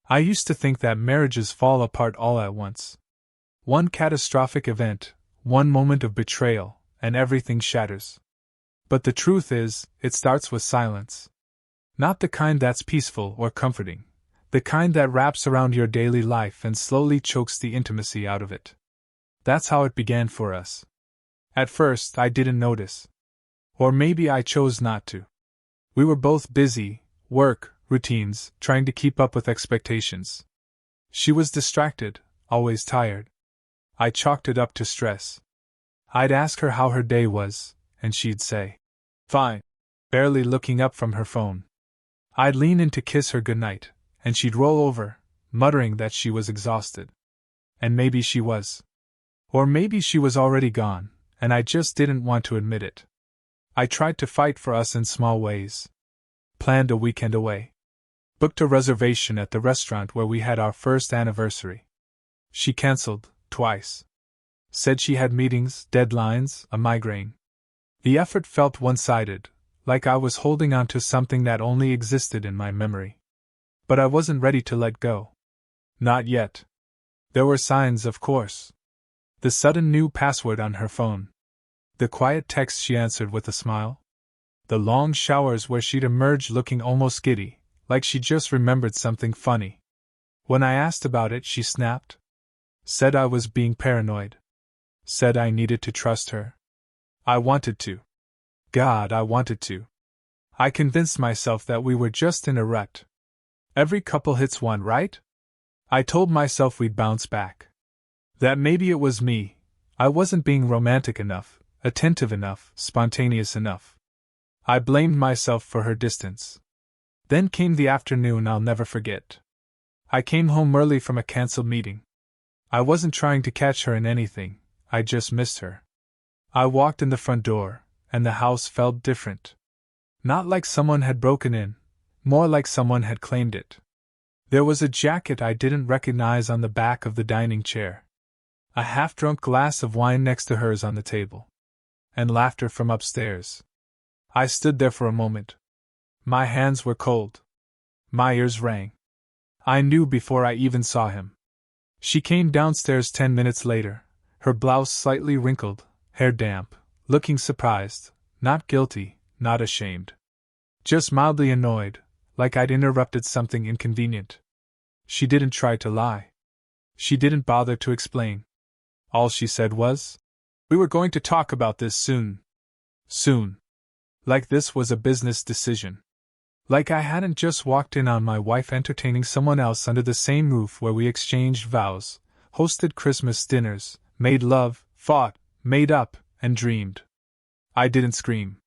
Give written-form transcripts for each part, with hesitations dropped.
I used to think that marriages fall apart all at once. One catastrophic event, one moment of betrayal, and everything shatters. But the truth is, it starts with silence. Not the kind that's peaceful or comforting, the kind that wraps around your daily life and slowly chokes the intimacy out of it. That's how it began for us. At first, I didn't notice. Or maybe I chose not to. We were both busy, work, routines, trying to keep up with expectations. She was distracted, always tired. I chalked it up to stress. I'd ask her how her day was, and she'd say, "Fine," barely looking up from her phone. I'd lean in to kiss her goodnight, and she'd roll over, muttering that she was exhausted. And maybe she was. Or maybe she was already gone, and I just didn't want to admit it. I tried to fight for us in small ways. Planned a weekend away. Booked a reservation at the restaurant where we had our first anniversary. She canceled, twice. Said she had meetings, deadlines, a migraine. The effort felt one-sided, like I was holding on to something that only existed in my memory. But I wasn't ready to let go. Not yet. There were signs, of course. The sudden new password on her phone. The quiet text she answered with a smile. The long showers where she'd emerge looking almost giddy, like she just remembered something funny. When I asked about it, she snapped. Said I was being paranoid. Said I needed to trust her. I wanted to. God, I wanted to. I convinced myself that we were just in a rut. Every couple hits one, right? I told myself we'd bounce back. That maybe it was me. I wasn't being romantic enough, attentive enough, spontaneous enough. I blamed myself for her distance. Then came the afternoon I'll never forget. I came home early from a cancelled meeting. I wasn't trying to catch her in anything, I just missed her. I walked in the front door, and the house felt different. Not like someone had broken in, more like someone had claimed it. There was a jacket I didn't recognize on the back of the dining chair. A half-drunk glass of wine next to hers on the table. And laughter from upstairs. I stood there for a moment. My hands were cold. My ears rang. I knew before I even saw him. She came downstairs 10 minutes later, her blouse slightly wrinkled, hair damp, looking surprised, not guilty, not ashamed. Just mildly annoyed, like I'd interrupted something inconvenient. She didn't try to lie. She didn't bother to explain. All she said was, "We were going to talk about this soon." Soon. Like this was a business decision. Like I hadn't just walked in on my wife entertaining someone else under the same roof where we exchanged vows, hosted Christmas dinners, made love, fought, made up, and dreamed. I didn't scream.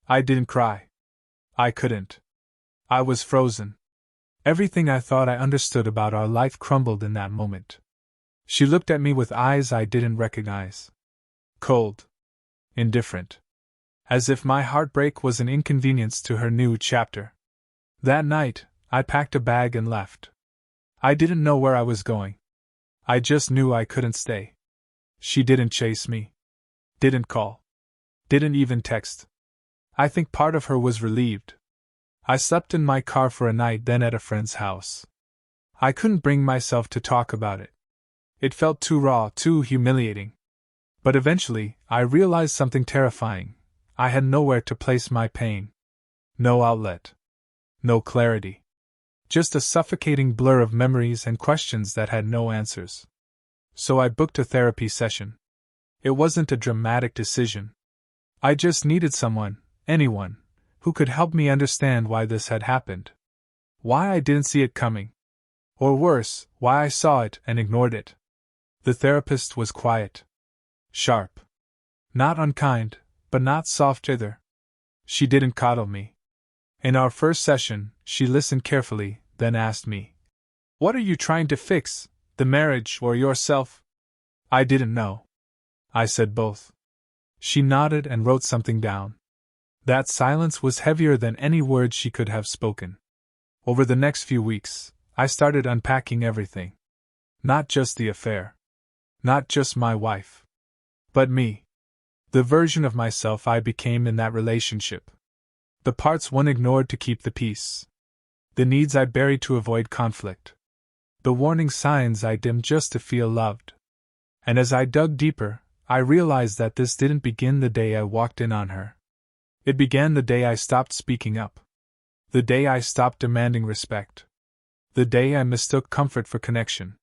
I didn't cry. I couldn't. I was frozen. Everything I thought I understood about our life crumbled in that moment. She looked at me with eyes I didn't recognize. Cold. Indifferent. As if my heartbreak was an inconvenience to her new chapter. That night, I packed a bag and left. I didn't know where I was going. I just knew I couldn't stay. She didn't chase me. Didn't call. Didn't even text. I think part of her was relieved. I slept in my car for a night, then at a friend's house. I couldn't bring myself to talk about it. It felt too raw, too humiliating. But eventually, I realized something terrifying. I had nowhere to place my pain. No outlet. No clarity. Just a suffocating blur of memories and questions that had no answers. So I booked a therapy session. It wasn't a dramatic decision. I just needed someone, anyone, who could help me understand why this had happened. Why I didn't see it coming. Or worse, why I saw it and ignored it. The therapist was quiet. Sharp. Not unkind, but not soft either. She didn't coddle me. In our first session, she listened carefully, then asked me, "What are you trying to fix, the marriage or yourself?" I didn't know. I said both. She nodded and wrote something down. That silence was heavier than any words she could have spoken. Over the next few weeks, I started unpacking everything. Not just the affair. Not just my wife. But me. The version of myself I became in that relationship. The parts one ignored to keep the peace. The needs I buried to avoid conflict. The warning signs I dimmed just to feel loved. And as I dug deeper, I realized that this didn't begin the day I walked in on her. It began the day I stopped speaking up. The day I stopped demanding respect. The day I mistook comfort for connection.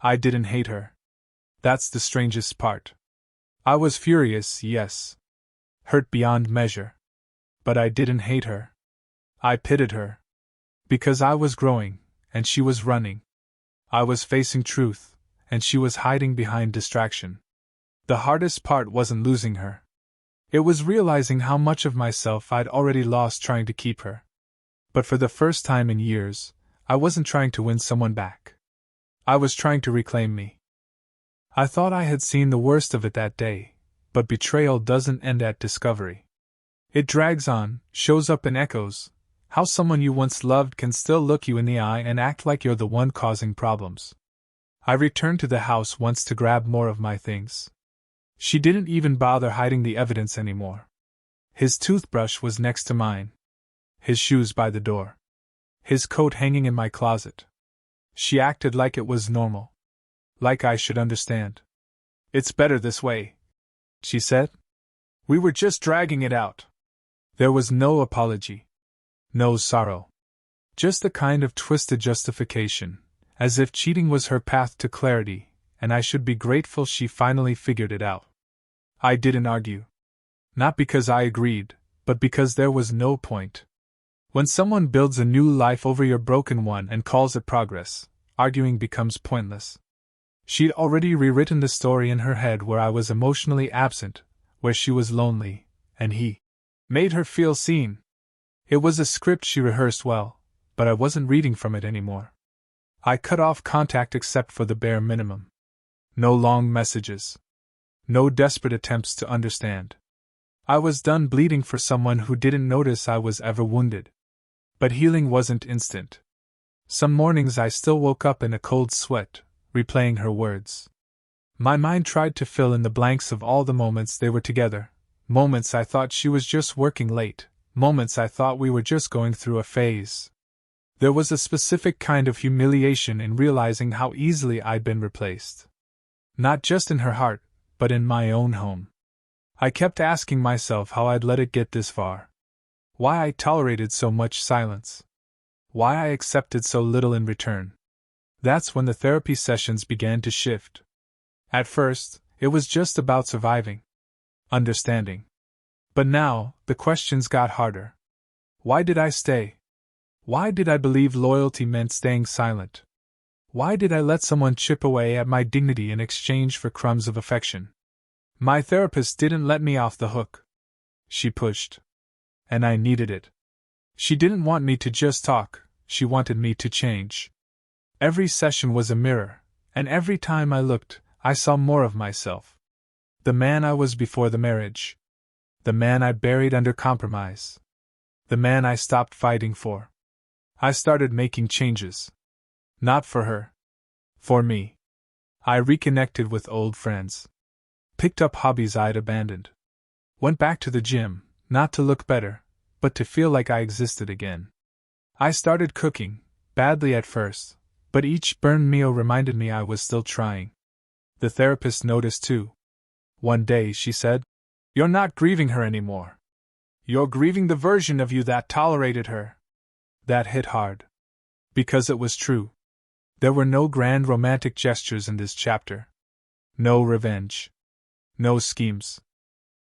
I didn't hate her. That's the strangest part. I was furious, yes. Hurt beyond measure. But I didn't hate her. I pitied her. Because I was growing, and she was running. I was facing truth, and she was hiding behind distraction. The hardest part wasn't losing her. It was realizing how much of myself I'd already lost trying to keep her. But for the first time in years, I wasn't trying to win someone back. I was trying to reclaim me. I thought I had seen the worst of it that day, but betrayal doesn't end at discovery. It drags on, shows up in echoes, how someone you once loved can still look you in the eye and act like you're the one causing problems. I returned to the house once to grab more of my things. She didn't even bother hiding the evidence anymore. His toothbrush was next to mine. His shoes by the door. His coat hanging in my closet. She acted like it was normal. Like I should understand. "It's better this way," she said. "We were just dragging it out." There was no apology. No sorrow. Just the kind of twisted justification, as if cheating was her path to clarity, and I should be grateful she finally figured it out. I didn't argue. Not because I agreed, but because there was no point. When someone builds a new life over your broken one and calls it progress, arguing becomes pointless. She'd already rewritten the story in her head where I was emotionally absent, where she was lonely, and he made her feel seen. It was a script she rehearsed well, but I wasn't reading from it anymore. I cut off contact except for the bare minimum. No long messages. No desperate attempts to understand. I was done bleeding for someone who didn't notice I was ever wounded. But healing wasn't instant. Some mornings I still woke up in a cold sweat, replaying her words. My mind tried to fill in the blanks of all the moments they were together, moments I thought she was just working late, moments I thought we were just going through a phase. There was a specific kind of humiliation in realizing how easily I'd been replaced. Not just in her heart, but in my own home. I kept asking myself how I'd let it get this far. Why I tolerated so much silence. Why I accepted so little in return. That's when the therapy sessions began to shift. At first, it was just about surviving. Understanding. But now, the questions got harder. Why did I stay? Why did I believe loyalty meant staying silent? Why did I let someone chip away at my dignity in exchange for crumbs of affection? My therapist didn't let me off the hook. She pushed. And I needed it. She didn't want me to just talk, she wanted me to change. Every session was a mirror, and every time I looked, I saw more of myself. The man I was before the marriage. The man I buried under compromise. The man I stopped fighting for. I started making changes. Not for her. For me. I reconnected with old friends. Picked up hobbies I'd abandoned. Went back to the gym, not to look better, but to feel like I existed again. I started cooking, badly at first, but each burned meal reminded me I was still trying. The therapist noticed too. One day she said, "You're not grieving her anymore. You're grieving the version of you that tolerated her." That hit hard. Because it was true. There were no grand romantic gestures in this chapter. No revenge. No schemes.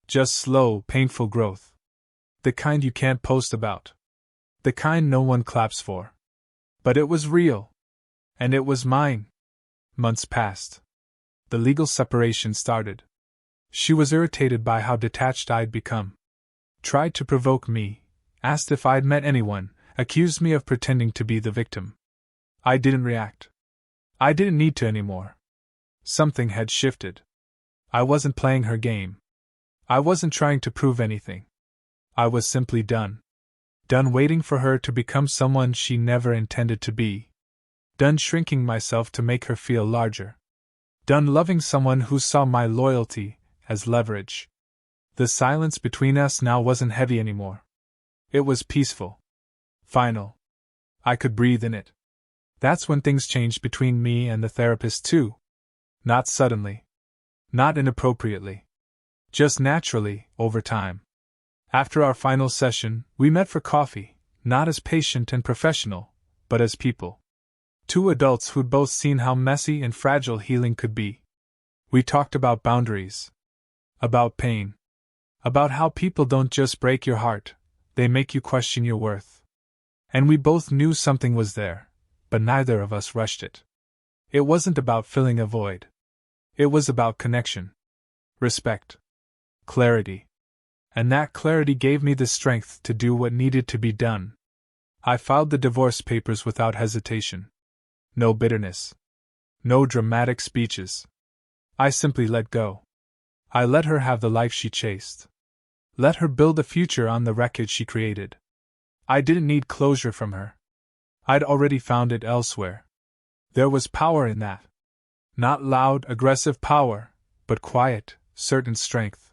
Just slow, painful growth. The kind you can't post about. The kind no one claps for. But it was real. And it was mine. Months passed. The legal separation started. She was irritated by how detached I'd become. Tried to provoke me, asked if I'd met anyone, accused me of pretending to be the victim. I didn't react. I didn't need to anymore. Something had shifted. I wasn't playing her game. I wasn't trying to prove anything. I was simply done. Done waiting for her to become someone she never intended to be. Done shrinking myself to make her feel larger. Done loving someone who saw my loyalty as leverage. The silence between us now wasn't heavy anymore. It was peaceful. Final. I could breathe in it. That's when things changed between me and the therapist, too. Not suddenly. Not inappropriately. Just naturally, over time. After our final session, we met for coffee, not as patient and professional, but as people. Two adults who'd both seen how messy and fragile healing could be. We talked about boundaries. About pain. About how people don't just break your heart, they make you question your worth. And we both knew something was there, but neither of us rushed it. It wasn't about filling a void. It was about connection. Respect. Clarity. And that clarity gave me the strength to do what needed to be done. I filed the divorce papers without hesitation. No bitterness. No dramatic speeches. I simply let go. I let her have the life she chased. Let her build a future on the wreckage she created. I didn't need closure from her. I'd already found it elsewhere. There was power in that. Not loud, aggressive power, but quiet, certain strength.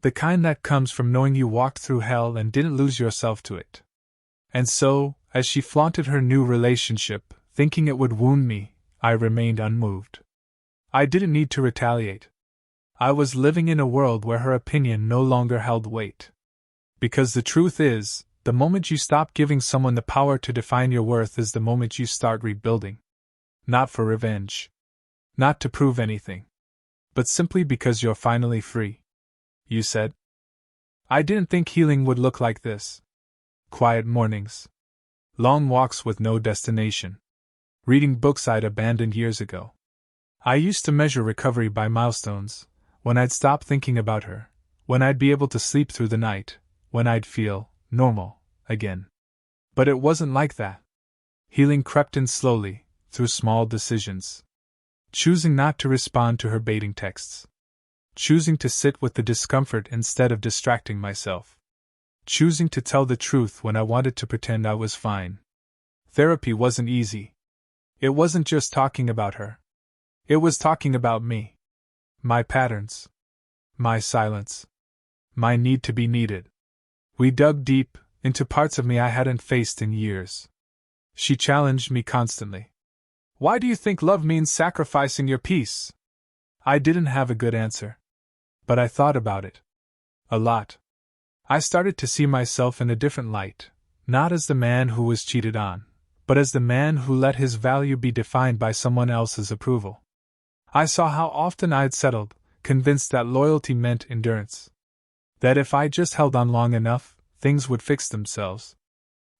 The kind that comes from knowing you walked through hell and didn't lose yourself to it. And so, as she flaunted her new relationship, thinking it would wound me, I remained unmoved. I didn't need to retaliate. I was living in a world where her opinion no longer held weight. Because the truth is, the moment you stop giving someone the power to define your worth is the moment you start rebuilding. Not for revenge. Not to prove anything. But simply because you're finally free. You said? I didn't think healing would look like this. Quiet mornings. Long walks with no destination. Reading books I'd abandoned years ago. I used to measure recovery by milestones, when I'd stop thinking about her, when I'd be able to sleep through the night, when I'd feel normal again. But it wasn't like that. Healing crept in slowly, through small decisions. Choosing not to respond to her baiting texts. Choosing to sit with the discomfort instead of distracting myself. Choosing to tell the truth when I wanted to pretend I was fine. Therapy wasn't easy. It wasn't just talking about her. It was talking about me. My patterns. My silence. My need to be needed. We dug deep, into parts of me I hadn't faced in years. She challenged me constantly. Why do you think love means sacrificing your peace? I didn't have a good answer. But I thought about it. A lot. I started to see myself in a different light, not as the man who was cheated on, but as the man who let his value be defined by someone else's approval. I saw how often I'd settled, convinced that loyalty meant endurance. That if I just held on long enough, things would fix themselves.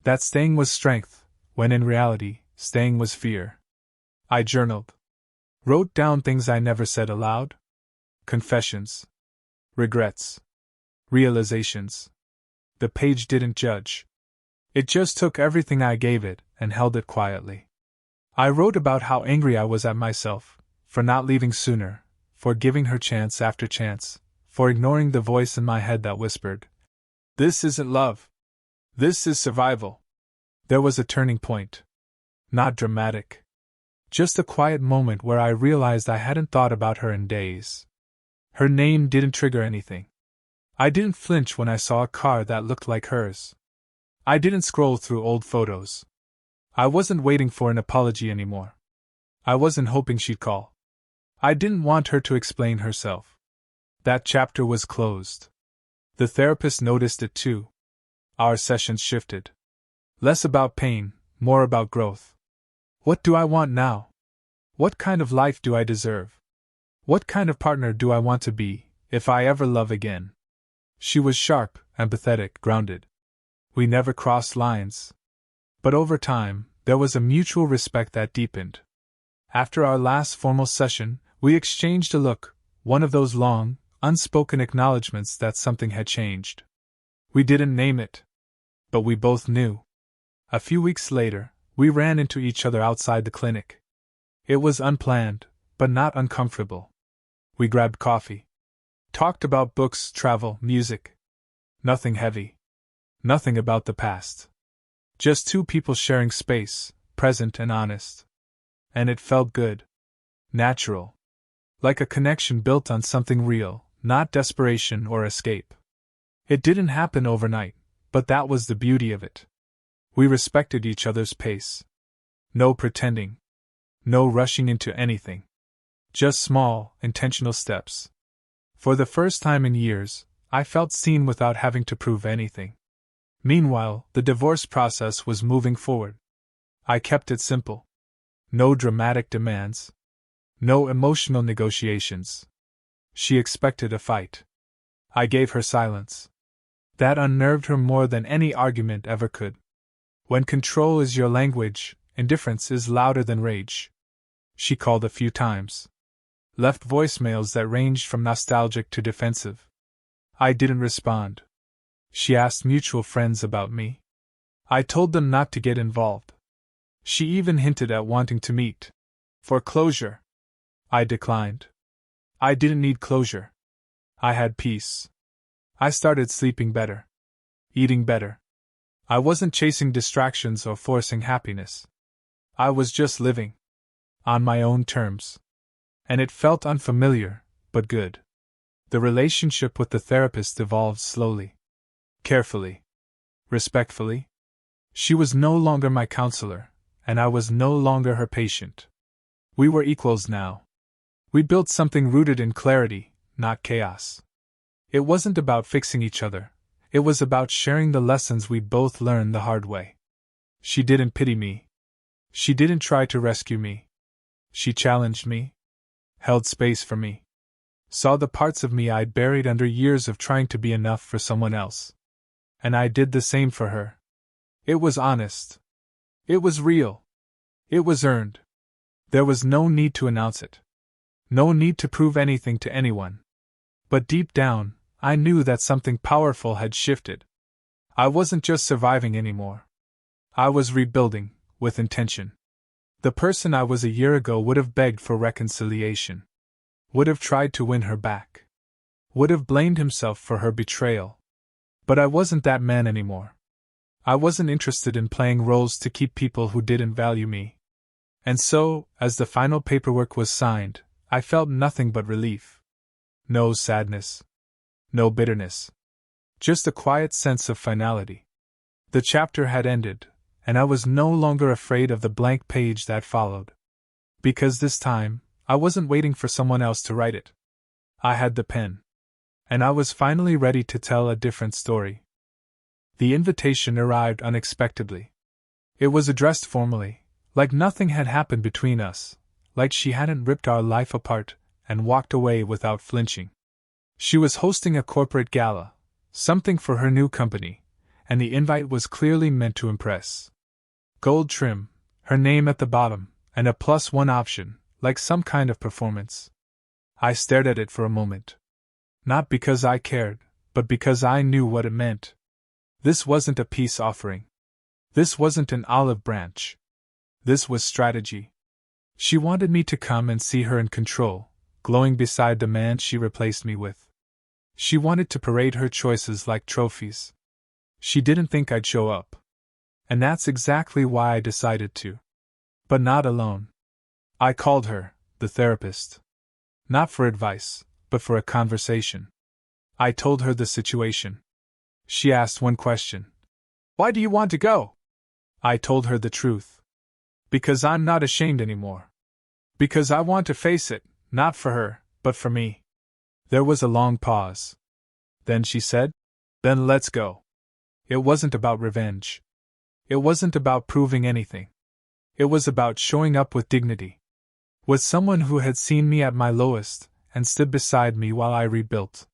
That staying was strength, when in reality, staying was fear. I journaled. Wrote down things I never said aloud. Confessions. Regrets. Realizations. The page didn't judge. It just took everything I gave it and held it quietly. I wrote about how angry I was at myself, for not leaving sooner, for giving her chance after chance, for ignoring the voice in my head that whispered, "This isn't love. This is survival." There was a turning point. Not dramatic. Just a quiet moment where I realized I hadn't thought about her in days. Her name didn't trigger anything. I didn't flinch when I saw a car that looked like hers. I didn't scroll through old photos. I wasn't waiting for an apology anymore. I wasn't hoping she'd call. I didn't want her to explain herself. That chapter was closed. The therapist noticed it too. Our sessions shifted. Less about pain, more about growth. What do I want now? What kind of life do I deserve? What kind of partner do I want to be, if I ever love again? She was sharp, empathetic, grounded. We never crossed lines. But over time, there was a mutual respect that deepened. After our last formal session, we exchanged a look, one of those long, unspoken acknowledgments that something had changed. We didn't name it. But we both knew. A few weeks later, we ran into each other outside the clinic. It was unplanned, but not uncomfortable. We grabbed coffee. Talked about books, travel, music. Nothing heavy. Nothing about the past. Just two people sharing space, present and honest. And it felt good. Natural. Like a connection built on something real, not desperation or escape. It didn't happen overnight, but that was the beauty of it. We respected each other's pace. No pretending. No rushing into anything. Just small, intentional steps. For the first time in years, I felt seen without having to prove anything. Meanwhile, the divorce process was moving forward. I kept it simple. No dramatic demands. No emotional negotiations. She expected a fight. I gave her silence. That unnerved her more than any argument ever could. When control is your language, indifference is louder than rage. She called a few times. Left voicemails that ranged from nostalgic to defensive. I didn't respond. She asked mutual friends about me. I told them not to get involved. She even hinted at wanting to meet. For closure. I declined. I didn't need closure. I had peace. I started sleeping better. Eating better. I wasn't chasing distractions or forcing happiness. I was just living. On my own terms. And it felt unfamiliar, but good. The relationship with the therapist evolved slowly. Carefully. Respectfully. She was no longer my counselor, and I was no longer her patient. We were equals now. We built something rooted in clarity, not chaos. It wasn't about fixing each other, it was about sharing the lessons we both learned the hard way. She didn't pity me. She didn't try to rescue me. She challenged me. Held space for me. Saw the parts of me I'd buried under years of trying to be enough for someone else. And I did the same for her. It was honest. It was real. It was earned. There was no need to announce it. No need to prove anything to anyone. But deep down, I knew that something powerful had shifted. I wasn't just surviving anymore. I was rebuilding, with intention. The person I was a year ago would have begged for reconciliation. Would have tried to win her back. Would have blamed himself for her betrayal. But I wasn't that man anymore. I wasn't interested in playing roles to keep people who didn't value me. And so, as the final paperwork was signed, I felt nothing but relief. No sadness. No bitterness. Just a quiet sense of finality. The chapter had ended, and I was no longer afraid of the blank page that followed. Because this time, I wasn't waiting for someone else to write it. I had the pen. And I was finally ready to tell a different story. The invitation arrived unexpectedly. It was addressed formally, like nothing had happened between us, like she hadn't ripped our life apart and walked away without flinching. She was hosting a corporate gala, something for her new company, and the invite was clearly meant to impress. Gold trim, her name at the bottom, and a +1 option, like some kind of performance. I stared at it for a moment. Not because I cared, but because I knew what it meant. This wasn't a peace offering. This wasn't an olive branch. This was strategy. She wanted me to come and see her in control, glowing beside the man she replaced me with. She wanted to parade her choices like trophies. She didn't think I'd show up. And that's exactly why I decided to. But not alone. I called her, the therapist. Not for advice, but for a conversation. I told her the situation. She asked one question. Why do you want to go? I told her the truth. Because I'm not ashamed anymore. Because I want to face it, not for her, but for me. There was a long pause. Then she said, Then let's go. It wasn't about revenge. It wasn't about proving anything. It was about showing up with dignity. With someone who had seen me at my lowest and stood beside me while I rebuilt.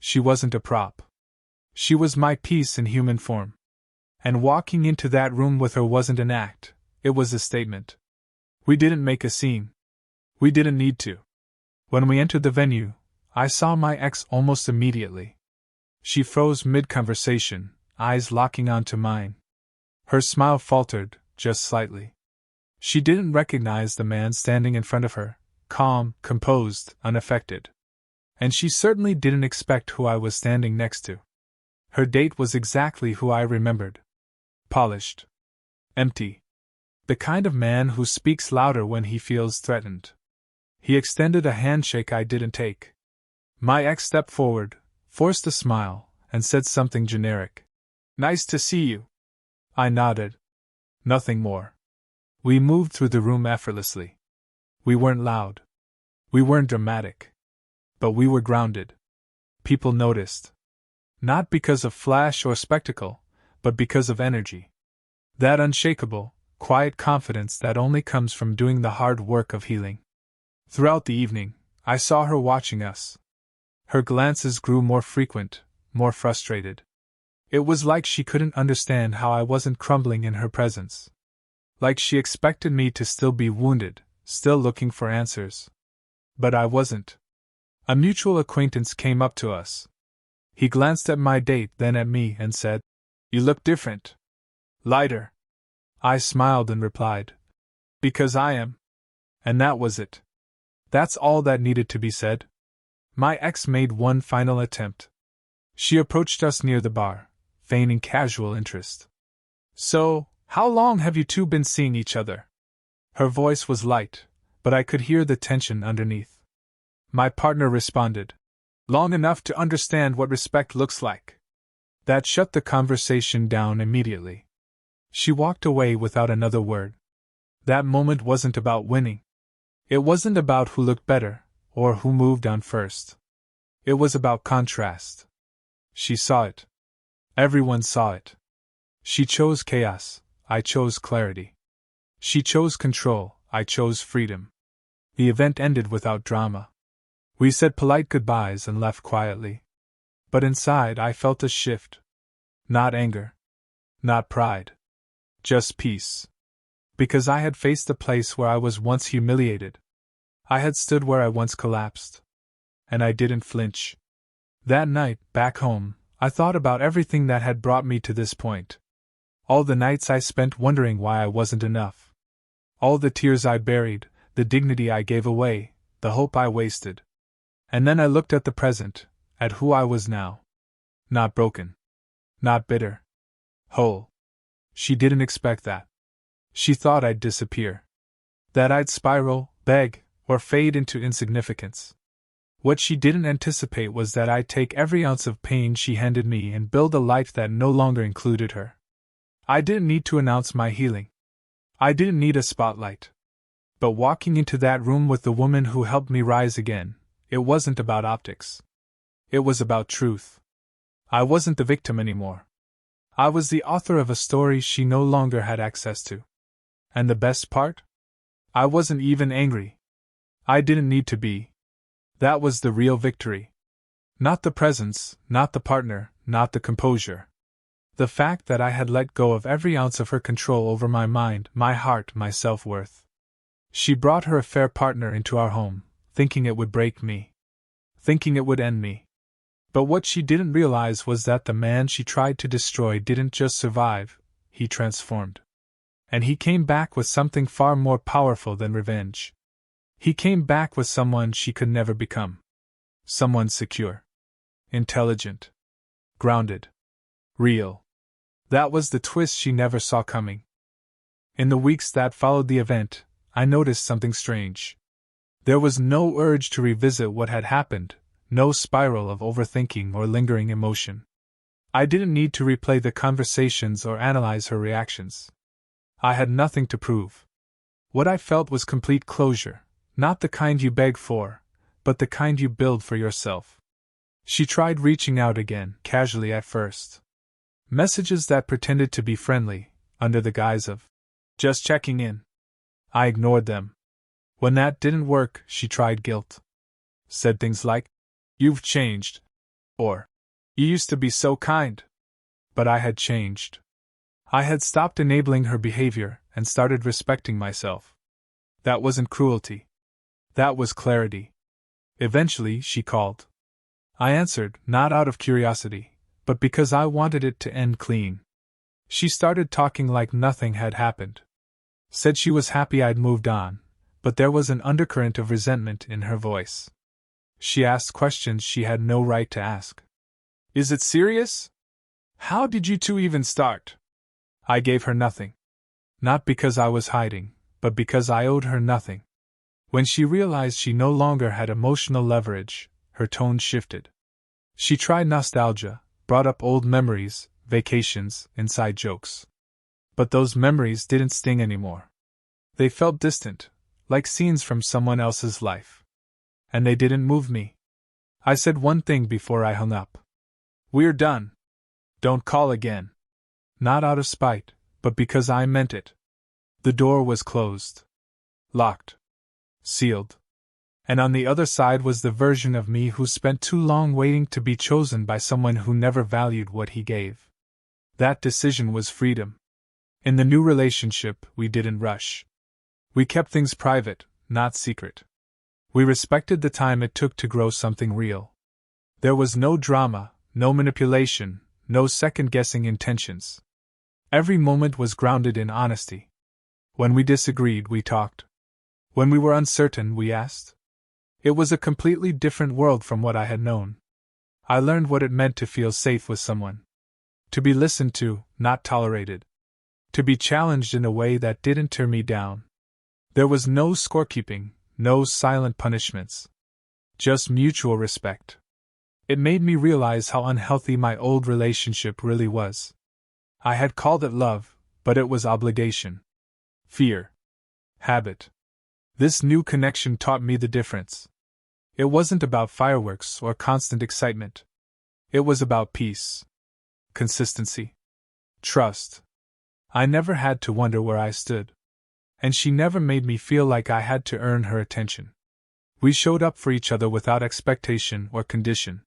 She wasn't a prop. She was my piece in human form. And walking into that room with her wasn't an act, it was a statement. We didn't make a scene. We didn't need to. When we entered the venue, I saw my ex almost immediately. She froze mid-conversation, eyes locking onto mine. Her smile faltered, just slightly. She didn't recognize the man standing in front of her, calm, composed, unaffected. And she certainly didn't expect who I was standing next to. Her date was exactly who I remembered. Polished. Empty. The kind of man who speaks louder when he feels threatened. He extended a handshake I didn't take. My ex stepped forward, forced a smile, and said something generic. Nice to see you. I nodded. Nothing more. We moved through the room effortlessly. We weren't loud. We weren't dramatic. But we were grounded. People noticed. Not because of flash or spectacle, but because of energy. That unshakable, quiet confidence that only comes from doing the hard work of healing. Throughout the evening, I saw her watching us. Her glances grew more frequent, more frustrated. It was like she couldn't understand how I wasn't crumbling in her presence. Like she expected me to still be wounded, still looking for answers. But I wasn't. A mutual acquaintance came up to us. He glanced at my date, then at me, and said, "You look different. Lighter." I smiled and replied, "Because I am." And that was it. That's all that needed to be said. My ex made one final attempt. She approached us near the bar, feigning casual interest. "So, how long have you two been seeing each other?" Her voice was light, but I could hear the tension underneath. My partner responded, "Long enough to understand what respect looks like." That shut the conversation down immediately. She walked away without another word. That moment wasn't about winning. It wasn't about who looked better, or who moved on first. It was about contrast. She saw it. Everyone saw it. She chose chaos, I chose clarity. She chose control, I chose freedom. The event ended without drama. We said polite goodbyes and left quietly. But inside I felt a shift. Not anger. Not pride. Just peace. Because I had faced the place where I was once humiliated. I had stood where I once collapsed. And I didn't flinch. That night, back home, I thought about everything that had brought me to this point. All the nights I spent wondering why I wasn't enough. All the tears I buried, the dignity I gave away, the hope I wasted. And then I looked at the present, at who I was now. Not broken. Not bitter. Whole. She didn't expect that. She thought I'd disappear. That I'd spiral, beg, or fade into insignificance. What she didn't anticipate was that I'd take every ounce of pain she handed me and build a life that no longer included her. I didn't need to announce my healing. I didn't need a spotlight. But walking into that room with the woman who helped me rise again, it wasn't about optics. It was about truth. I wasn't the victim anymore. I was the author of a story she no longer had access to. And the best part? I wasn't even angry. I didn't need to be. That was the real victory. Not the presence, not the partner, not the composure. The fact that I had let go of every ounce of her control over my mind, my heart, my self-worth. She brought her affair partner into our home, thinking it would break me. Thinking it would end me. But what she didn't realize was that the man she tried to destroy didn't just survive, he transformed. And he came back with something far more powerful than revenge. He came back with someone she could never become. Someone secure. Intelligent. Grounded. Real. That was the twist she never saw coming. In the weeks that followed the event, I noticed something strange. There was no urge to revisit what had happened, no spiral of overthinking or lingering emotion. I didn't need to replay the conversations or analyze her reactions. I had nothing to prove. What I felt was complete closure, not the kind you beg for, but the kind you build for yourself. She tried reaching out again, casually at first. Messages that pretended to be friendly, under the guise of just checking in. I ignored them. When that didn't work, she tried guilt. Said things like, "You've changed," or "You used to be so kind." But I had changed. I had stopped enabling her behavior and started respecting myself. That wasn't cruelty. That was clarity. Eventually, she called. I answered, not out of curiosity, but because I wanted it to end clean. She started talking like nothing had happened. Said she was happy I'd moved on, but there was an undercurrent of resentment in her voice. She asked questions she had no right to ask. "Is it serious? How did you two even start?" I gave her nothing. Not because I was hiding, but because I owed her nothing. When she realized she no longer had emotional leverage, her tone shifted. She tried nostalgia, brought up old memories, vacations, inside jokes. But those memories didn't sting anymore. They felt distant, like scenes from someone else's life. And they didn't move me. I said one thing before I hung up. "We're done. Don't call again." Not out of spite, but because I meant it. The door was closed. Locked. Sealed. And on the other side was the version of me who spent too long waiting to be chosen by someone who never valued what he gave. That decision was freedom. In the new relationship, we didn't rush. We kept things private, not secret. We respected the time it took to grow something real. There was no drama, no manipulation, no second-guessing intentions. Every moment was grounded in honesty. When we disagreed, we talked. When we were uncertain, we asked. It was a completely different world from what I had known. I learned what it meant to feel safe with someone. To be listened to, not tolerated. To be challenged in a way that didn't tear me down. There was no scorekeeping, no silent punishments. Just mutual respect. It made me realize how unhealthy my old relationship really was. I had called it love, but it was obligation. Fear. Habit. This new connection taught me the difference. It wasn't about fireworks or constant excitement. It was about peace. Consistency. Trust. I never had to wonder where I stood. And she never made me feel like I had to earn her attention. We showed up for each other without expectation or condition.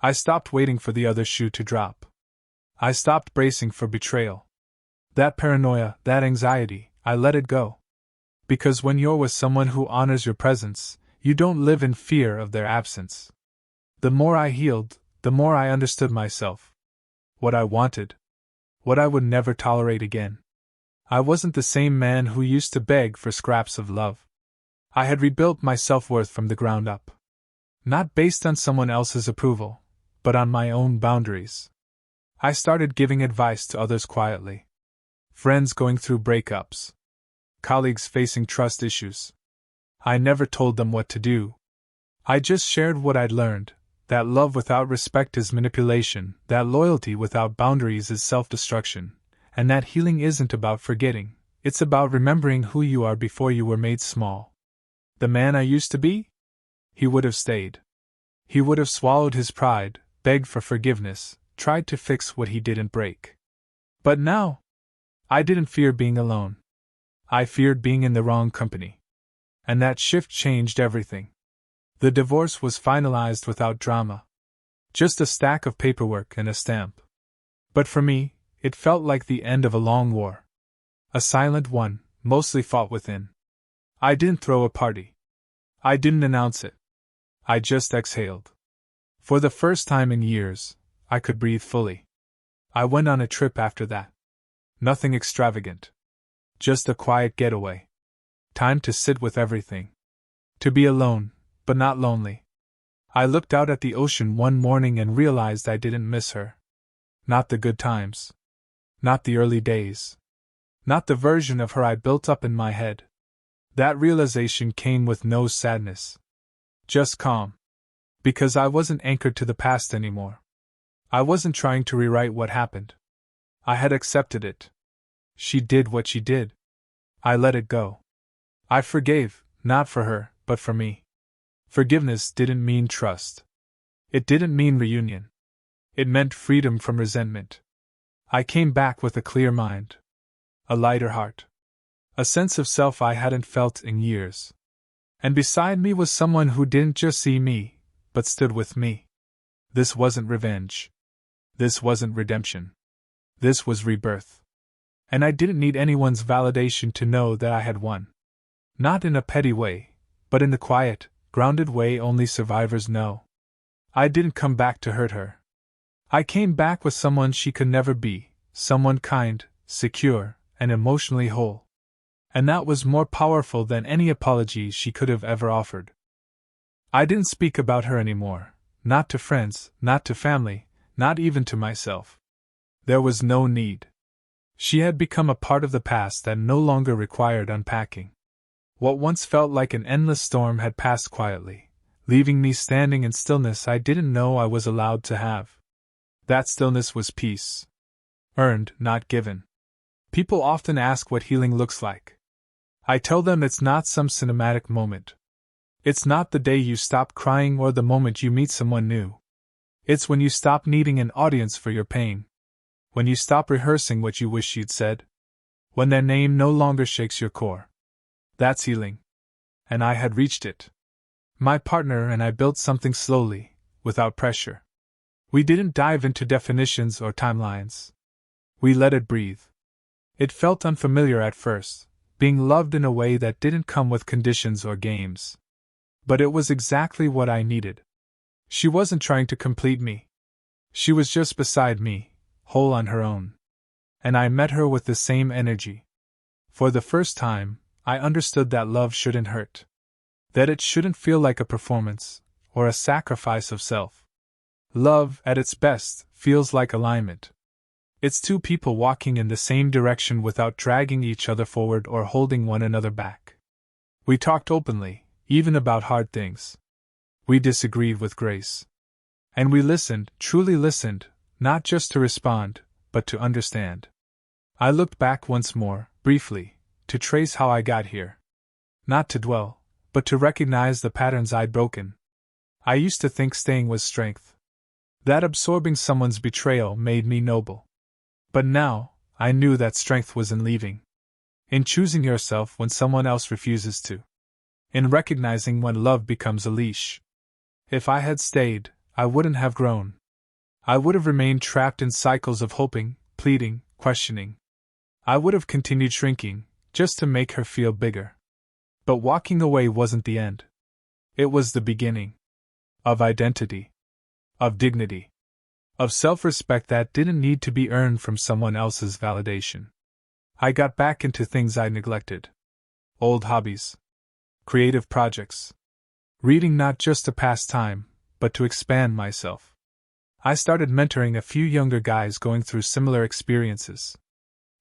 I stopped waiting for the other shoe to drop. I stopped bracing for betrayal. That paranoia, that anxiety, I let it go. Because when you're with someone who honors your presence, you don't live in fear of their absence. The more I healed, the more I understood myself. What I wanted. What I would never tolerate again. I wasn't the same man who used to beg for scraps of love. I had rebuilt my self-worth from the ground up. Not based on someone else's approval, but on my own boundaries. I started giving advice to others quietly. Friends going through breakups. Colleagues facing trust issues. I never told them what to do. I just shared what I'd learned, that love without respect is manipulation, that loyalty without boundaries is self-destruction, and that healing isn't about forgetting, it's about remembering who you are before you were made small. The man I used to be? He would have stayed. He would have swallowed his pride, begged for forgiveness, tried to fix what he didn't break. But now, I didn't fear being alone. I feared being in the wrong company. And that shift changed everything. The divorce was finalized without drama. Just a stack of paperwork and a stamp. But for me, it felt like the end of a long war. A silent one, mostly fought within. I didn't throw a party. I didn't announce it. I just exhaled. For the first time in years, I could breathe fully. I went on a trip after that. Nothing extravagant. Just a quiet getaway. Time to sit with everything. To be alone, but not lonely. I looked out at the ocean one morning and realized I didn't miss her. Not the good times. Not the early days. Not the version of her I built up in my head. That realization came with no sadness. Just calm. Because I wasn't anchored to the past anymore. I wasn't trying to rewrite what happened. I had accepted it. She did what she did. I let it go. I forgave, not for her, but for me. Forgiveness didn't mean trust. It didn't mean reunion. It meant freedom from resentment. I came back with a clear mind. A lighter heart. A sense of self I hadn't felt in years. And beside me was someone who didn't just see me, but stood with me. This wasn't revenge. This wasn't redemption. This was rebirth. And I didn't need anyone's validation to know that I had won. Not in a petty way, but in the quiet, grounded way only survivors know. I didn't come back to hurt her. I came back with someone she could never be, someone kind, secure, and emotionally whole. And that was more powerful than any apology she could have ever offered. I didn't speak about her anymore, not to friends, not to family, not even to myself. There was no need. She had become a part of the past that no longer required unpacking. What once felt like an endless storm had passed quietly, leaving me standing in stillness I didn't know I was allowed to have. That stillness was peace. Earned, not given. People often ask what healing looks like. I tell them it's not some cinematic moment. It's not the day you stop crying or the moment you meet someone new. It's when you stop needing an audience for your pain. When you stop rehearsing what you wish you'd said. When their name no longer shakes your core. That's healing. And I had reached it. My partner and I built something slowly, without pressure. We didn't dive into definitions or timelines. We let it breathe. It felt unfamiliar at first, being loved in a way that didn't come with conditions or games. But it was exactly what I needed. She wasn't trying to complete me. She was just beside me, whole on her own. And I met her with the same energy. For the first time, I understood that love shouldn't hurt. That it shouldn't feel like a performance, or a sacrifice of self. Love, at its best, feels like alignment. It's two people walking in the same direction without dragging each other forward or holding one another back. We talked openly, even about hard things. We disagreed with grace. And we listened, truly listened, not just to respond, but to understand. I looked back once more, briefly, to trace how I got here. Not to dwell, but to recognize the patterns I'd broken. I used to think staying was strength. That absorbing someone's betrayal made me noble. But now, I knew that strength was in leaving. In choosing yourself when someone else refuses to. In recognizing when love becomes a leash. If I had stayed, I wouldn't have grown. I would have remained trapped in cycles of hoping, pleading, questioning. I would have continued shrinking, just to make her feel bigger. But walking away wasn't the end. It was the beginning. Of identity. Of dignity. Of self-respect that didn't need to be earned from someone else's validation. I got back into things I neglected. Old hobbies. Creative projects. Reading not just to pass time, but to expand myself. I started mentoring a few younger guys going through similar experiences.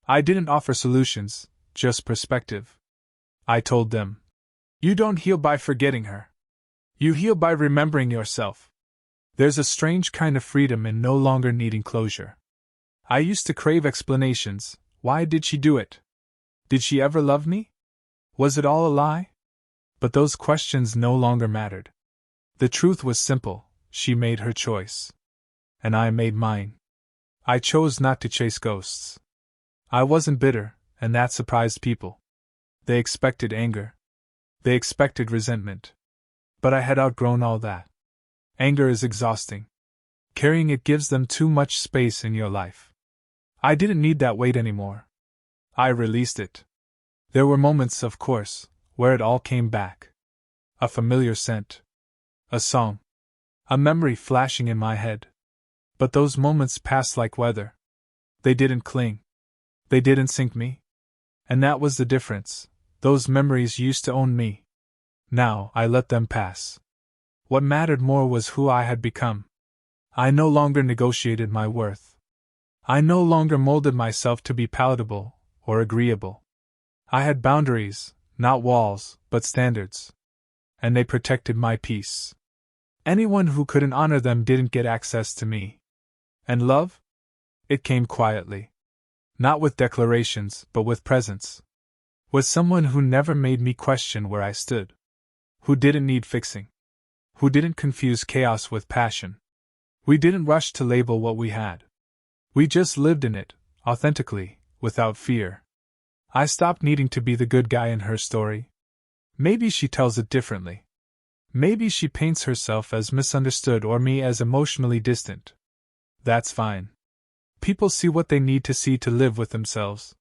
I didn't offer solutions, just perspective. I told them, "You don't heal by forgetting her. You heal by remembering yourself." There's a strange kind of freedom in no longer needing closure. I used to crave explanations. Why did she do it? Did she ever love me? Was it all a lie? But those questions no longer mattered. The truth was simple: she made her choice. And I made mine. I chose not to chase ghosts. I wasn't bitter, and that surprised people. They expected anger. They expected resentment. But I had outgrown all that. Anger is exhausting. Carrying it gives them too much space in your life. I didn't need that weight anymore. I released it. There were moments, of course, where it all came back. A familiar scent. A song. A memory flashing in my head. But those moments passed like weather. They didn't cling. They didn't sink me. And that was the difference. Those memories used to own me. Now I let them pass. What mattered more was who I had become. I no longer negotiated my worth. I no longer molded myself to be palatable or agreeable. I had boundaries, not walls, but standards. And they protected my peace. Anyone who couldn't honor them didn't get access to me. And love? It came quietly. Not with declarations, but with presence. With someone who never made me question where I stood. Who didn't need fixing. Who didn't confuse chaos with passion. We didn't rush to label what we had. We just lived in it, authentically, without fear. I stopped needing to be the good guy in her story. Maybe she tells it differently. Maybe she paints herself as misunderstood or me as emotionally distant. That's fine. People see what they need to see to live with themselves.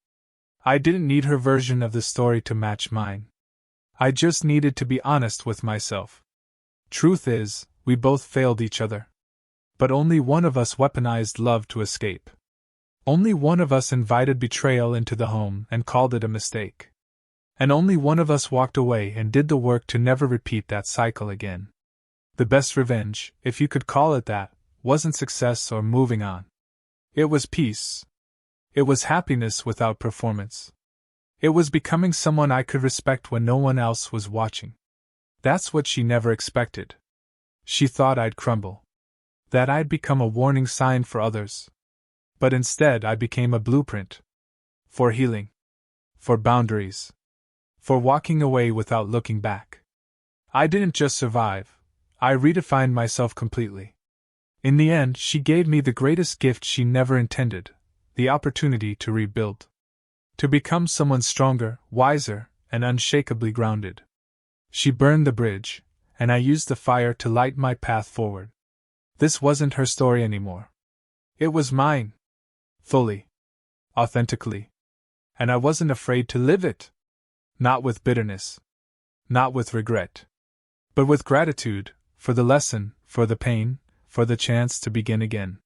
I didn't need her version of the story to match mine. I just needed to be honest with myself. Truth is, we both failed each other. But only one of us weaponized love to escape. Only one of us invited betrayal into the home and called it a mistake. And only one of us walked away and did the work to never repeat that cycle again. The best revenge, if you could call it that, wasn't success or moving on. It was peace. It was happiness without performance. It was becoming someone I could respect when no one else was watching. That's what she never expected. She thought I'd crumble. That I'd become a warning sign for others. But instead I became a blueprint. For healing. For boundaries. for walking away without looking back. I didn't just survive, I redefined myself completely. In the end, she gave me the greatest gift she never intended, the opportunity to rebuild. To become someone stronger, wiser, and unshakably grounded. She burned the bridge, and I used the fire to light my path forward. This wasn't her story anymore. It was mine. Fully. Authentically. And I wasn't afraid to live it. Not with bitterness. Not with regret. But with gratitude, for the lesson, for the pain, for the chance to begin again.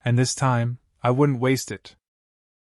And this time, I wouldn't waste it.